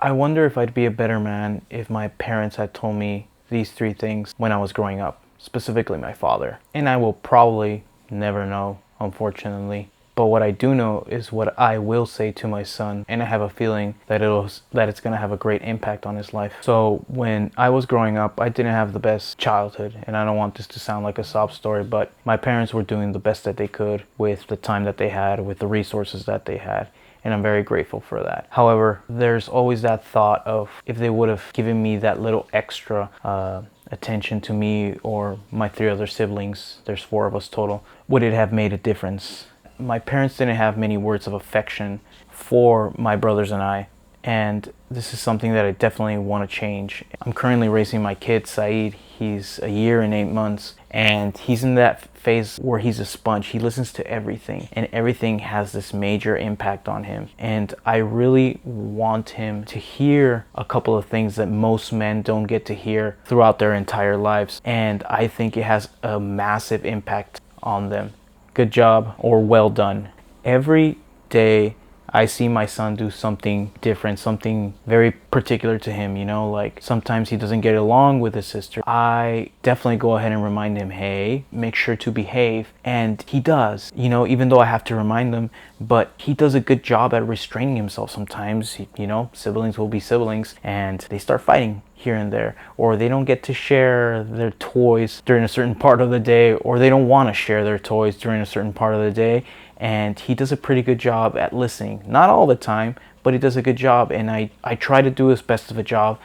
I wonder if I'd be a better man if my parents had told me these three things when I was growing up, specifically my father. And I will probably never know, unfortunately. But what I do know is what I will say to my son, and I have a feeling that it's going to have a great impact on his life. So when I was growing up, I didn't have the best childhood, and I don't want this to sound like a sob story, but my parents were doing the best that they could with the time that they had, with the resources that they had. And I'm very grateful for that. However, there's always that thought of if they would have given me that little extra attention to me or my three other siblings, there's four of us total, would it have made a difference? My parents didn't have many words of affection for my brothers and I, and this is something that I definitely want to change. I'm currently raising my kid, Saeed. He's a year and 8 months, and he's in that phase where he's a sponge. He listens to everything, and everything has this major impact on him. And I really want him to hear a couple of things that most men don't get to hear throughout their entire lives, and I think it has a massive impact on them. Good job or well done. Every day I see my son do something different, something very particular to him, like sometimes he doesn't get along with his sister. I definitely go ahead and remind him, hey, make sure to behave. And he does, even though I have to remind him, but he does a good job at restraining himself sometimes. Siblings will be siblings and they start fighting here and there, or they don't get to share their toys during a certain part of the day, or they don't want to share their toys during a certain part of the day. And he does a pretty good job at listening. Not all the time, but he does a good job. And I try to do as best of a job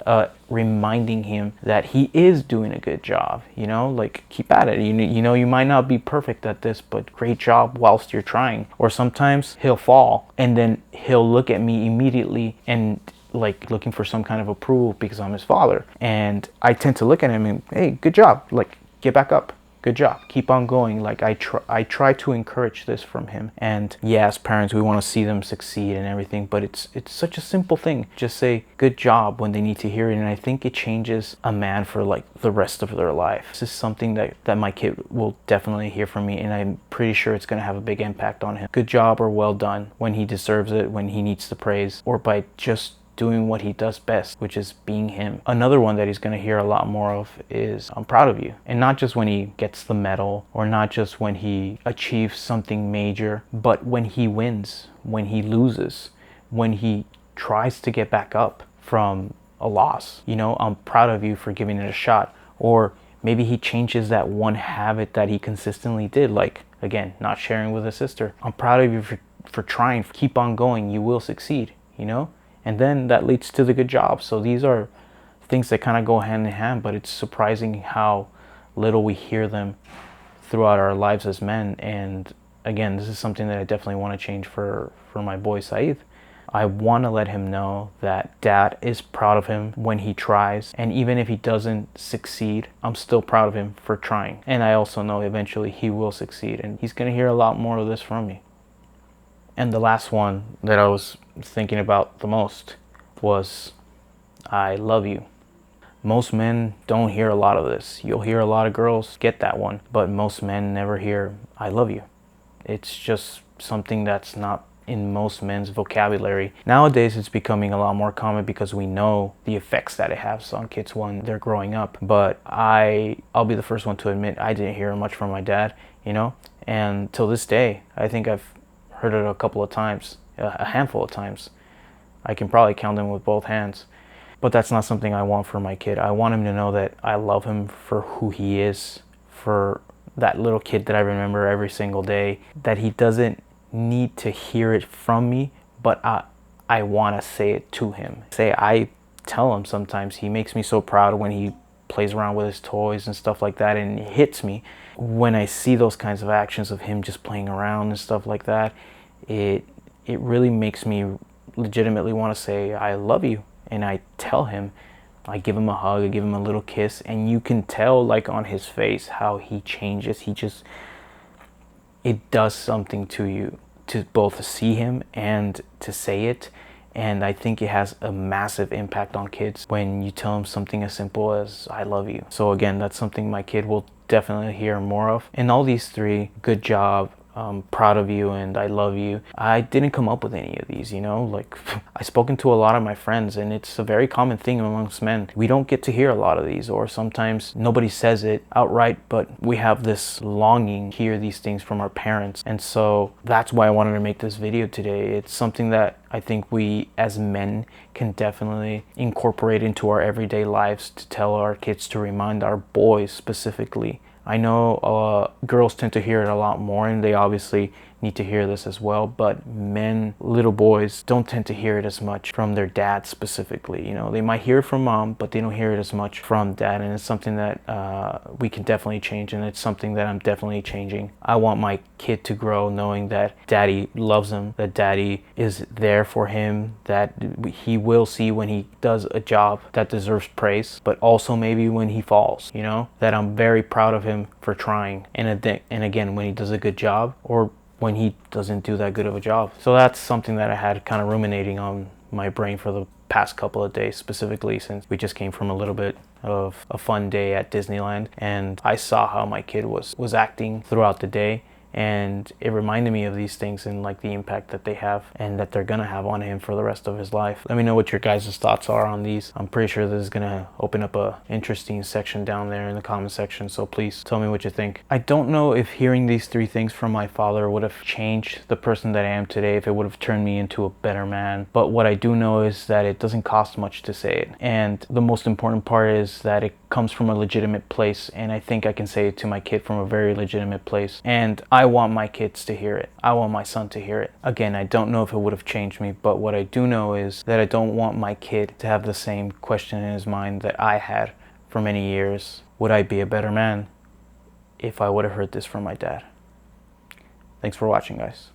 reminding him that he is doing a good job. Like, keep at it. You might not be perfect at this, but great job whilst you're trying. Or sometimes he'll fall and then he'll look at me immediately and like looking for some kind of approval because I'm his father. And I tend to look at him and, hey, good job. Like, get back up. Good job. Keep on going. Like, I try to encourage this from him. And yeah, as parents, we want to see them succeed and everything, but it's such a simple thing. Just say good job when they need to hear it. And I think it changes a man for like the rest of their life. This is something that my kid will definitely hear from me, and I'm pretty sure it's going to have a big impact on him. Good job or well done when he deserves it, when he needs the praise, or by just doing what he does best, which is being him. Another one that he's going to hear a lot more of is, I'm proud of you. And not just when he gets the medal, or not just when he achieves something major, but when he wins, when he loses, when he tries to get back up from a loss. I'm proud of you for giving it a shot. Or maybe he changes that one habit that he consistently did, like, again, not sharing with a sister. I'm proud of you for trying. Keep on going. You will succeed, And then that leads to the good job. So these are things that kind of go hand in hand, but it's surprising how little we hear them throughout our lives as men. And again, this is something that I definitely want to change for my boy Saeed. I want to let him know that dad is proud of him when he tries. And even if he doesn't succeed, I'm still proud of him for trying. And I also know eventually he will succeed. And he's going to hear a lot more of this from me. And the last one that I was thinking about the most was, I love you. Most men don't hear a lot of this. You'll hear a lot of girls get that one, but most men never hear, I love you. It's just something that's not in most men's vocabulary. Nowadays, it's becoming a lot more common because we know the effects that it has on kids when they're growing up. But I'll be the first one to admit I didn't hear much from my dad, and till this day, I think I've heard it a couple of times, a handful of times. I can probably count them with both hands. But that's not something I want for my kid. I want him to know that I love him for who he is, for that little kid that I remember every single day, that he doesn't need to hear it from me, but I want to say it to him. I tell him sometimes, he makes me so proud when he plays around with his toys and stuff like that, and it hits me when I see those kinds of actions of him just playing around and stuff like that. It really makes me legitimately want to say I love you. And I tell him, I give him a hug, I give him a little kiss, and you can tell like on his face how he changes. It does something to you to both see him and to say it. And I think it has a massive impact on kids when you tell them something as simple as I love you. So again, that's something my kid will definitely hear more of. And all these three, good job, I'm proud of you and I love you. I didn't come up with any of these, you know, like I've spoken to a lot of my friends and it's a very common thing amongst men. We don't get to hear a lot of these, or sometimes nobody says it outright, but we have this longing to hear these things from our parents. And so that's why I wanted to make this video today. It's something that I think we as men can definitely incorporate into our everyday lives to tell our kids, to remind our boys specifically. I know girls tend to hear it a lot more, and they obviously need to hear this as well, but men, little boys, don't tend to hear it as much from their dad specifically. You know, they might hear it from mom, but they don't hear it as much from dad, and it's something that we can definitely change, and it's something that I'm definitely changing. I want my kid to grow knowing that daddy loves him, that daddy is there for him, that he will see when he does a job that deserves praise, but also maybe when he falls, you know, that I'm very proud of him for trying, and again, when he does a good job, or when he doesn't do that good of a job. So that's something that I had kind of ruminating on my brain for the past couple of days, specifically since we just came from a little bit of a fun day at Disneyland, and I saw how my kid was acting throughout the day, and it reminded me of these things and like the impact that they have and that they're gonna have on him for the rest of his life. Let me know what your guys' thoughts are on these. I'm pretty sure this is gonna open up a interesting section down there in the comment section, so please tell me what you think. I don't know if hearing these 3 things from my father would have changed the person that I am today, if it would have turned me into a better man, but what I do know is that it doesn't cost much to say it, and the most important part is that it comes from a legitimate place, and I think I can say it to my kid from a very legitimate place, and I want my kids to hear it. I want my son to hear it. Again, I don't know if it would have changed me, but what I do know is that I don't want my kid to have the same question in his mind that I had for many years. Would I be a better man if I would have heard this from my dad? Thanks for watching, guys.